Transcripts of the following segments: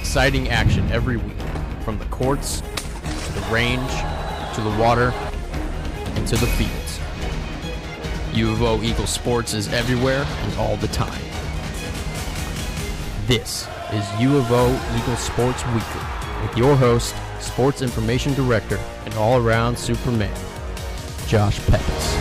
exciting action every week, from the courts, to the range, to the water, and to the fields. U of O Eagle Sports is everywhere and all the time. This is U of O Eagle Sports Weekly with your host, Sports Information Director, and all-around Superman, Josh Pepis.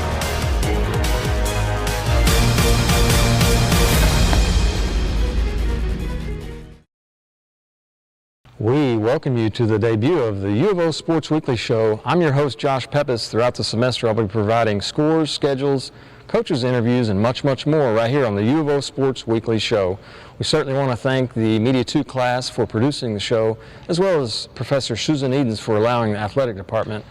We welcome you to the debut of the U of O Sports Weekly Show. I'm your host, Josh Pepis. Throughout the semester, I'll be providing scores, schedules, coaches' interviews, and much, much more right here on the U of O Sports Weekly Show. We certainly want to thank the Media 2 class for producing the show, as well as Professor Susan Edens for allowing the athletic department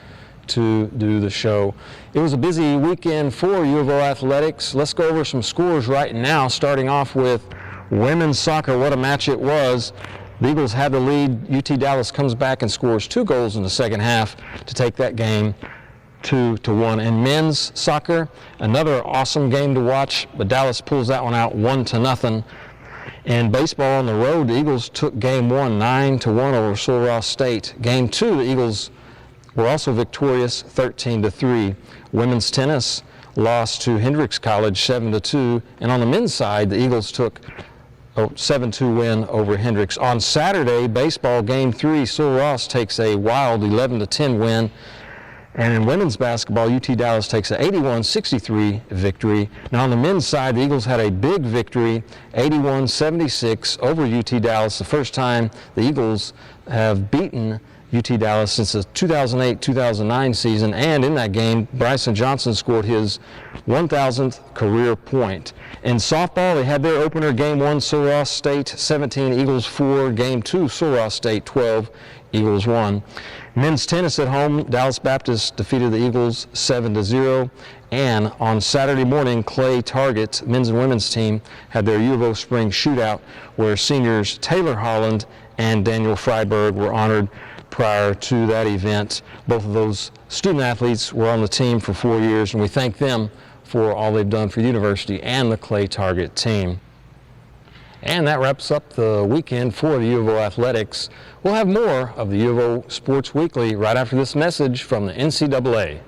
to do the show. It was a busy weekend for U of O athletics. Let's go over some scores right now, starting off with women's soccer. What a match it was. The Eagles had the lead. UT Dallas comes back and scores 2 goals in the second half to take that game 2-1. In men's soccer, another awesome game to watch, but Dallas pulls that one out 1-0. In baseball on the road, the Eagles took game 1 9-1 over Sul Ross State. Game 2, the Eagles were also victorious 13-3. Women's tennis lost to Hendrix College 7-2. And on the men's side, the Eagles took a 7-2 win over Hendrix. On Saturday, baseball game 3, Sul Ross takes a wild 11-10 win. And in women's basketball, UT Dallas takes an 81-63 victory. Now on the men's side, the Eagles had a big victory, 81-76 over UT Dallas. The first time the Eagles have beaten UT Dallas since the 2008-2009 season, and in that game, Bryson Johnson scored his 1,000th career point. In softball, they had their opener, Game 1, Sul Ross State 17, Eagles 4. Game 2, Sul Ross State 12, Eagles 1. Men's tennis at home, Dallas Baptist defeated the Eagles 7-0. And on Saturday morning, Clay Target, men's and women's team, had their U of O spring shootout, where seniors Taylor Holland and Daniel Freiberg were honored prior to that event. Both of those student athletes were on the team for 4 years, and we thank them for all they've done for the university and the Clay Target team. And that wraps up the weekend for the U of O athletics. We'll have more of the U of O Sports Weekly right after this message from the NCAA.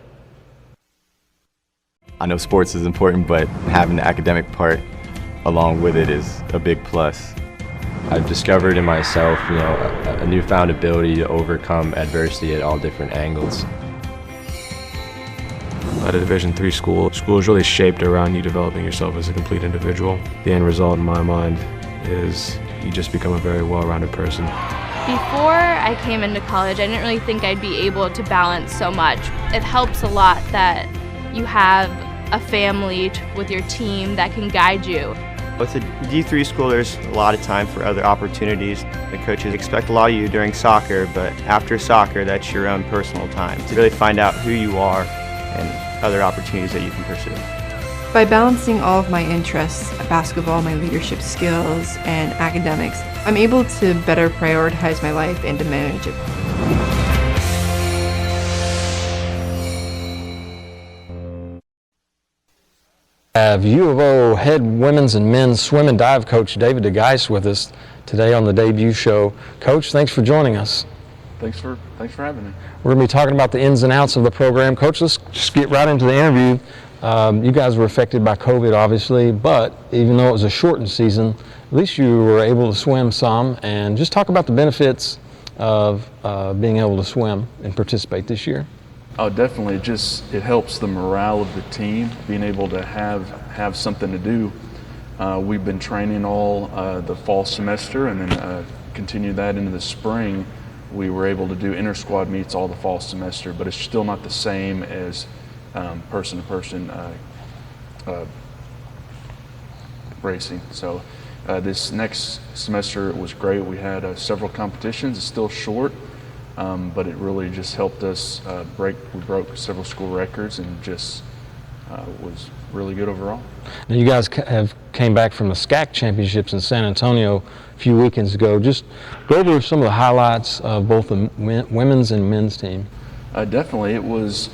I know sports is important, but having the academic part along with it is a big plus. I've discovered in myself, a newfound ability to overcome adversity at all different angles. At a Division III school is really shaped around you developing yourself as a complete individual. The end result, in my mind, is you just become a very well-rounded person. Before I came into college, I didn't really think I'd be able to balance so much. It helps a lot that you have a family with your team that can guide you. With a D3 school, there's a lot of time for other opportunities. The coaches expect a lot of you during soccer, but after soccer, that's your own personal time to really find out who you are and other opportunities that you can pursue. By balancing all of my interests, basketball, my leadership skills, and academics, I'm able to better prioritize my life and to manage it. Have U of O head women's and men's swim and dive coach David DeGeus with us today on the debut show. Coach, thanks for joining us. Thanks for having me. We're going to be talking about the ins and outs of the program. Coach, let's just get right into the interview. You guys were affected by COVID, obviously, but even though it was a shortened season, at least you were able to swim some, and just talk about the benefits of being able to swim and participate this year. Oh, definitely. It helps the morale of the team, being able to have something to do. We've been training all the fall semester, and then continue that into the spring. We were able to do inter-squad meets all the fall semester, but it's still not the same as person-to-person racing. So this next semester was great. We had several competitions. It's still short, but it really just helped us we broke several school records, and just was really good overall. Now you guys came back from the SCAC championships in San Antonio a few weekends ago. Just go over some of the highlights of both the women's and men's team. Definitely, it was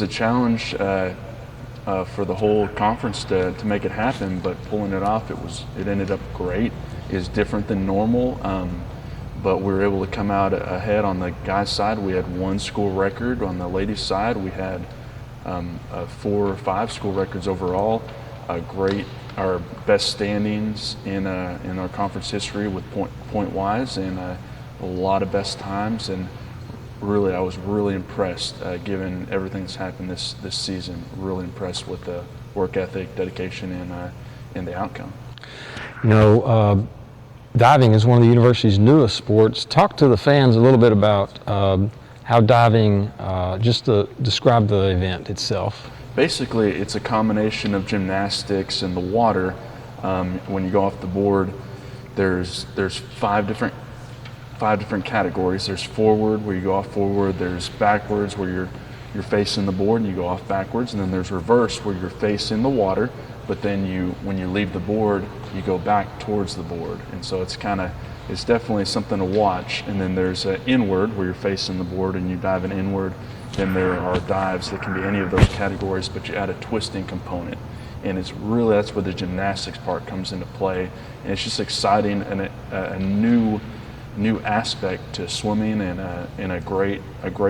a challenge for the whole conference to make it happen, but pulling it off, it ended up great. It's different than normal, but we were able to come out ahead. On the guys' side, we had 1 school record. On the ladies' side, we had 4 or 5 school records overall. Our best standings in our conference history with point-wise, and a lot of best times. And really, I was really impressed, given everything that's happened this season. Really impressed with the work ethic, dedication, and the outcome. You know, diving is one of the university's newest sports. Talk to the fans a little bit about how diving, just to describe the event itself. Basically, it's a combination of gymnastics and the water. When you go off the board, there's 5 different categories. There's forward, where you go off forward. There's backwards, where you're facing the board and you go off backwards. And then there's reverse, where you're facing the water, but then when you leave the board, you go back towards the board. And so it's definitely something to watch. And then there's inward, where you're facing the board and you dive in inward. Then there are dives that can be any of those categories, but you add a twisting component. And that's where the gymnastics part comes into play. And it's just exciting and a new aspect to swimming, and a great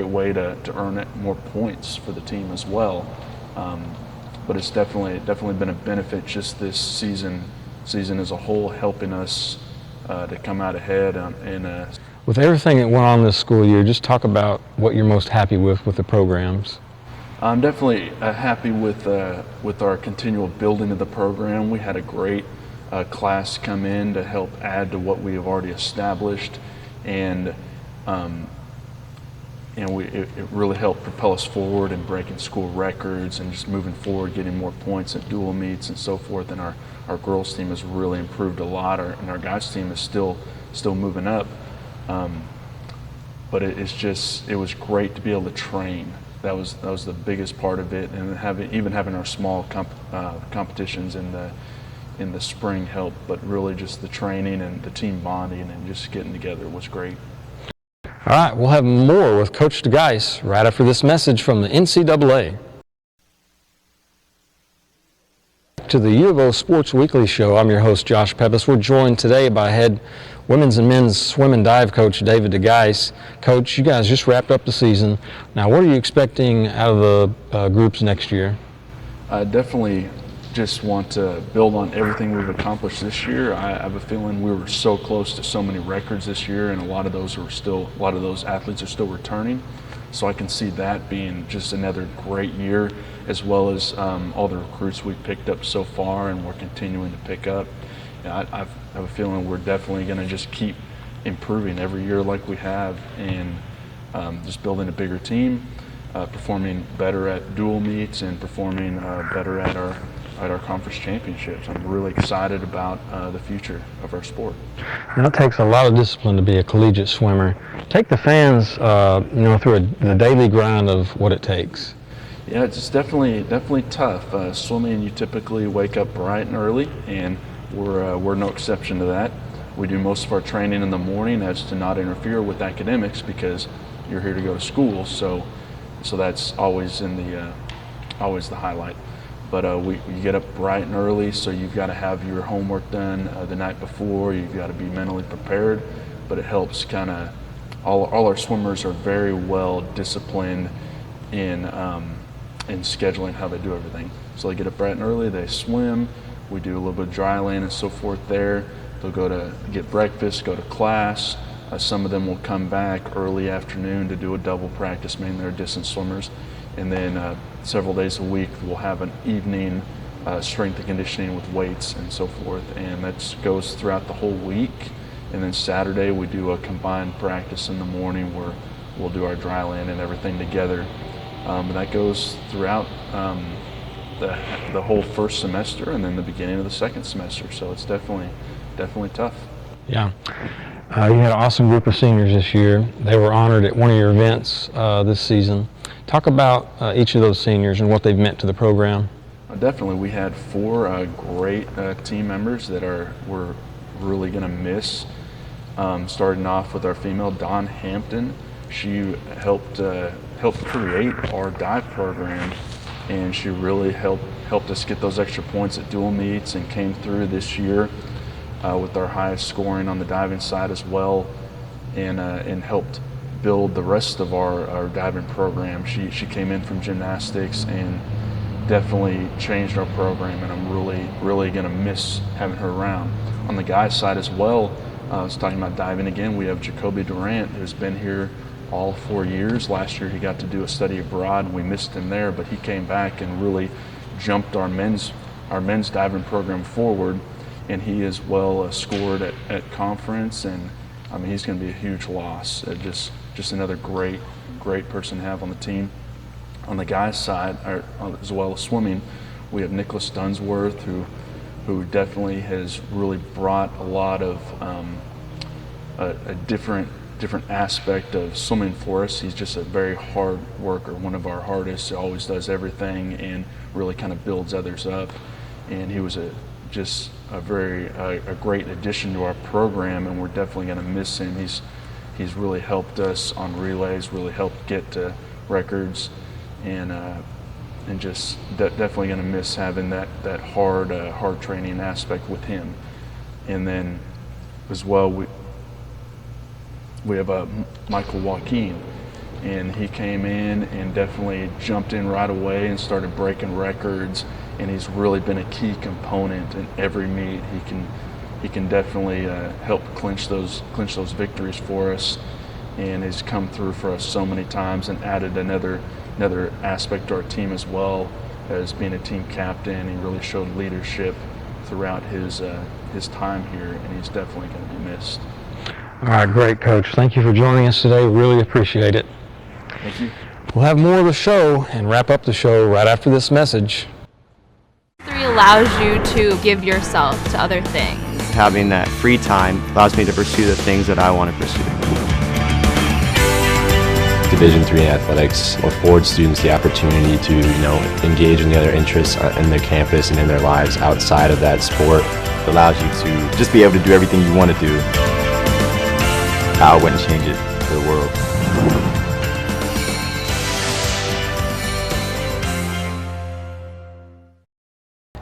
way to earn more points for the team as well. But it's definitely been a benefit just this season as a whole, helping us to come out ahead. With everything that went on this school year, just talk about what you're most happy with the programs. I'm definitely happy with our continual building of the program. We had a great class come in to help add to what we have already established, and it really helped propel us forward and breaking school records and just moving forward, getting more points at dual meets and so forth. And our girls team has really improved a lot, and our guys team is still moving up. But it was great to be able to train. That was the biggest part of it, and having our small competitions in the spring helped. But really, just the training and the team bonding and just getting together was great. All right, we'll have more with Coach DeGeus right after this message from the NCAA. To the U of O Sports Weekly Show, I'm your host, Josh Pepis. We're joined today by head women's and men's swim and dive coach David DeGeus. Coach, you guys just wrapped up the season. Now, what are you expecting out of the groups next year? I definitely just want to build on everything we've accomplished this year. I have a feeling we were so close to so many records this year, and a lot of those athletes are still returning. So I can see that being just another great year, as well as all the recruits we've picked up so far and we're continuing to pick up. I have a feeling we're definitely going to just keep improving every year like we have, and just building a bigger team, performing better at dual meets, and performing better at our conference championships. I'm really excited about the future of our sport. Now, it takes a lot of discipline to be a collegiate swimmer. Take the fans, through the daily grind of what it takes. Yeah, it's definitely tough. Swimming, you typically wake up bright and early, and we're no exception to that. We do most of our training in the morning as to not interfere with academics, because you're here to go to school. So that's always always the highlight. But you get up bright and early, so you've got to have your homework done the night before. You've got to be mentally prepared, but it helps kind of. All our swimmers are very well disciplined in scheduling how they do everything. So they get up bright and early, they swim. We do a little bit of dry land and so forth there. They'll go to get breakfast, go to class. Some of them will come back early afternoon to do a double practice, mainly our distance swimmers. And then several days a week we'll have an evening strength and conditioning with weights and so forth. And that goes throughout the whole week. And then Saturday we do a combined practice in the morning where we'll do our dry land and everything together. And that goes throughout the whole first semester and then the beginning of the second semester. So it's definitely tough. Yeah. You had an awesome group of seniors this year. They were honored at one of your events this season. Talk about each of those seniors and what they've meant to the program. Definitely. We had 4 great team members that we're really going to miss. Starting off with our female, Dawn Hampton. She helped create our dive program, and she really helped us get those extra points at dual meets, and came through this year with our highest scoring on the diving side as well. and helped build the rest of our diving program. She came in from gymnastics and definitely changed our program, and I'm really going to miss having her around. On the guys' side as well, I was talking about diving again. We have Jacoby Durant, who's been here all 4 years. Last year he got to do a study abroad, and we missed him there, but he came back and really jumped our men's diving program forward, and he as well scored at conference, and I mean he's going to be a huge loss. Just another great person to have on the team. On the guys' side, as well as swimming, we have Nicholas Dunsworth, who definitely has really brought a lot of a different aspect of swimming for us. He's just a very hard worker, one of our hardest. He always does everything and really kind of builds others up. And he was just a great addition to our program, and we're definitely going to miss him. He's really helped us on relays, really helped get to records, and just definitely going to miss having that hard training aspect with him. And then as well, we have Michael Joaquin, and he came in and definitely jumped in right away and started breaking records, and he's really been a key component in every meet. He can definitely help clinch those victories for us, and has come through for us so many times and added another aspect to our team as well as being a team captain. He really showed leadership throughout his time here, and he's definitely going to be missed. All right, great, Coach. Thank you for joining us today. Really appreciate it. Thank you. We'll have more of the show and wrap up the show right after this message. 3 allows you to give yourself to other things. Having that free time allows me to pursue the things that I want to pursue. Division III athletics affords students the opportunity to, engage in the other interests in their campus and in their lives outside of that sport. It allows you to just be able to do everything you want to do. I wouldn't change it for the world.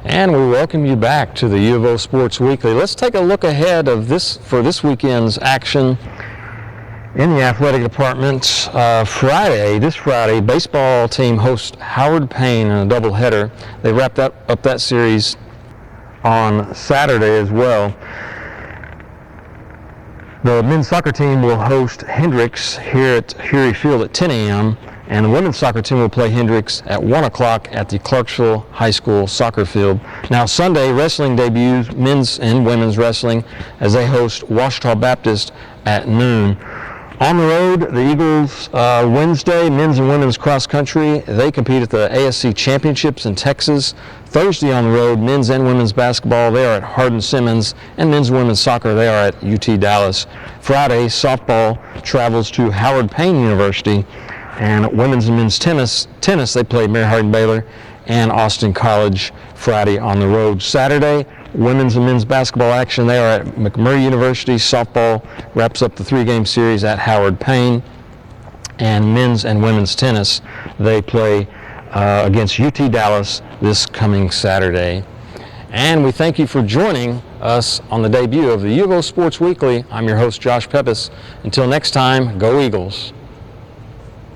And we welcome you back to the U of O Sports Weekly. Let's take a look ahead of this weekend's action in the athletic department. This Friday, baseball team hosts Howard Payne in a doubleheader. They wrapped up that series on Saturday as well. The men's soccer team will host Hendricks here at Hury Field at 10 a.m. and the women's soccer team will play Hendricks at 1 o'clock at the Clarksville High School soccer field. Now Sunday, wrestling debuts, men's and women's wrestling, as they host Ouachita Baptist at noon. On the road, the Eagles, Wednesday, men's and women's cross country. They compete at the ASC Championships in Texas. Thursday on the road, men's and women's basketball, they are at Hardin-Simmons, and men's and women's soccer, they are at UT Dallas. Friday, softball travels to Howard Payne University, and women's and men's tennis, they play Mary Hardin-Baylor and Austin College Friday on the road. Saturday, women's and men's basketball action, they are at McMurray University. Softball wraps up the 3-game series at Howard Payne. And men's and women's tennis, they play against UT Dallas this coming Saturday. And we thank you for joining us on the debut of the U of O Sports Weekly. I'm your host, Josh Peppis. Until next time, go Eagles.